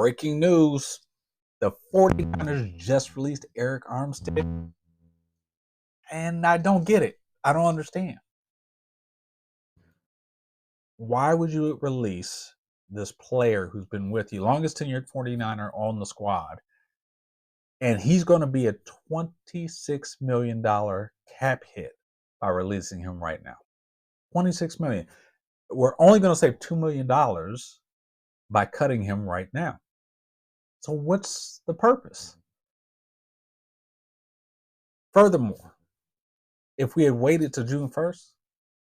breaking news. The 49ers just released Arik Armstead, and I don't get it. I don't understand. Why would you release this player who's been with you, longest tenured 49er on the squad, and he's going to be a $26 million cap hit by releasing him right now? $26 million. We're only going to save $2 million by cutting him right now. So what's the purpose? Furthermore, if we had waited to June 1st,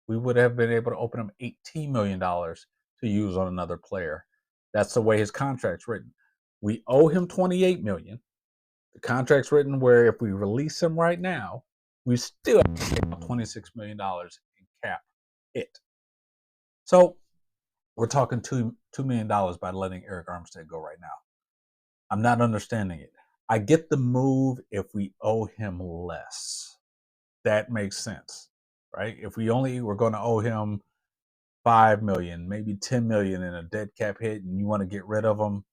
we would have been able to open him $18 million to use on another player. That's the way his contract's written. We owe him $28 million. The contract's written where if we release him right now, we still have to pay out $26 million in cap hit. So we're talking $2 million by letting Arik Armstead go right now. I'm not understanding it. I get the move if we owe him less. That makes sense, right? If we only were going to owe him $5 million, maybe $10 million in a dead cap hit, and you want to get rid of him,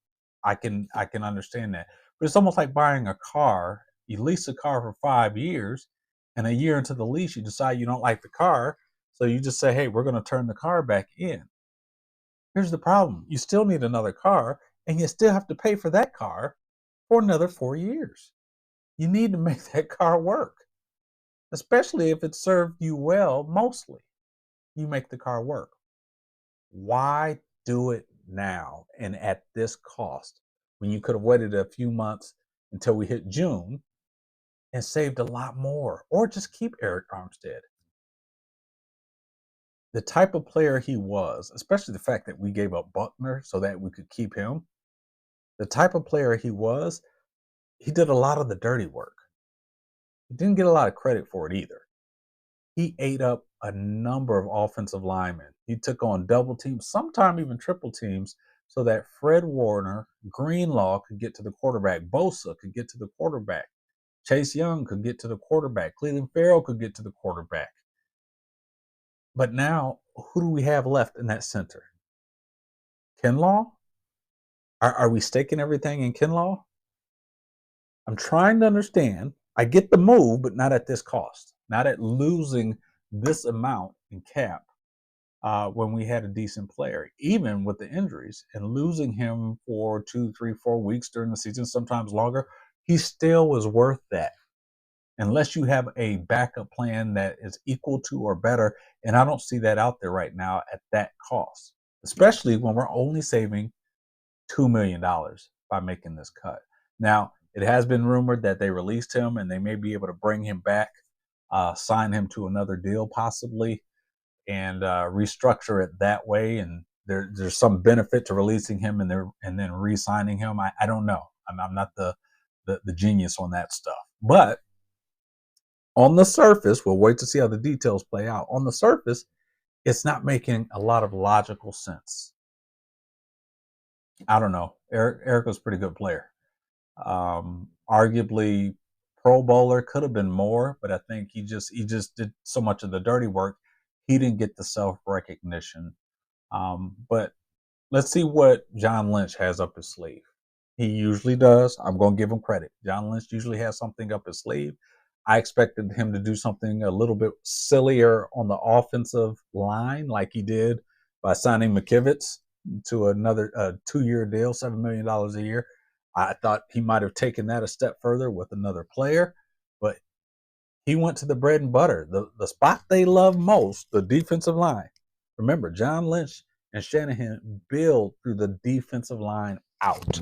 I can understand that. But it's almost like buying a car. You lease a car for 5 years, and a year into the lease, you decide you don't like the car, so you just say, hey, we're going to turn the car back in. Here's the problem. You still need another car, and you still have to pay for that car for another 4 years. You need to make that car work, especially if it served you well. Mostly, you make the car work. Why do it now and at this cost when you could have waited a few months until we hit June and saved a lot more? Or just keep Arik Armstead. The type of player he was, especially the fact that we gave up Buckner so that we could keep him, the type of player he was, he did a lot of the dirty work. He didn't get a lot of credit for it either. He ate up a number of offensive linemen. He took on double teams, sometimes even triple teams, so that Fred Warner, Greenlaw could get to the quarterback, Bosa could get to the quarterback, Chase Young could get to the quarterback, Cleveland Farrell could get to the quarterback. But now, who do we have left in that center? Kinlaw? Are we staking everything in Kinlaw? I'm trying to understand. I get the move, but not at this cost. Not at losing this amount in cap when we had a decent player, even with the injuries, and losing him for 2, 3, 4 weeks during the season, sometimes longer. He still was worth that, unless you have a backup plan that is equal to or better. And I don't see that out there right now at that cost, especially when we're only saving $2 million by making this cut. Now, it has been rumored that they released him and they may be able to bring him back, sign him to another deal possibly, and restructure it that way. And there's some benefit to releasing him and then re-signing him. I don't know. I'm not the genius on that stuff. But on the surface, we'll wait to see how the details play out. On the surface, it's not making a lot of logical sense. I don't know. Arik was a pretty good player. Arguably Pro Bowler, could have been more, but I think he just did so much of the dirty work. He didn't get the self-recognition. But let's see what John Lynch has up his sleeve. He usually does. I'm going to give him credit. John Lynch usually has something up his sleeve. I expected him to do something a little bit sillier on the offensive line, like he did by signing McKivitz to another 2-year deal, $7 million a year. I thought he might have taken that a step further with another player, but he went to the bread and butter, the spot they love most, the defensive line. Remember, John Lynch and Shanahan build through the defensive line out.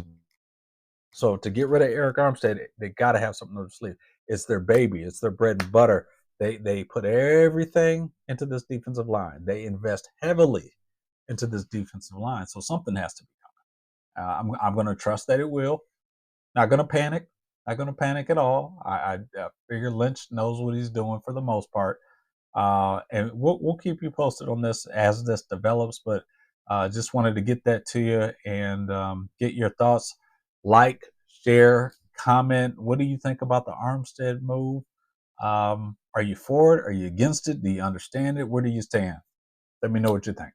So to get rid of Arik Armstead, they got to have something up their sleeve. It's their baby. It's their bread and butter. They put everything into this defensive line. They invest heavily into this defensive line. So something has to be coming. I'm going to trust that it will. Not going to panic. Not going to panic at all. I figure Lynch knows what he's doing for the most part. And we'll keep you posted on this as this develops. But just wanted to get that to you and get your thoughts. Like, share, comment. What do you think about the Armstead move? Are you for it? Are you against it? Do you understand it? Where do you stand? Let me know what you think.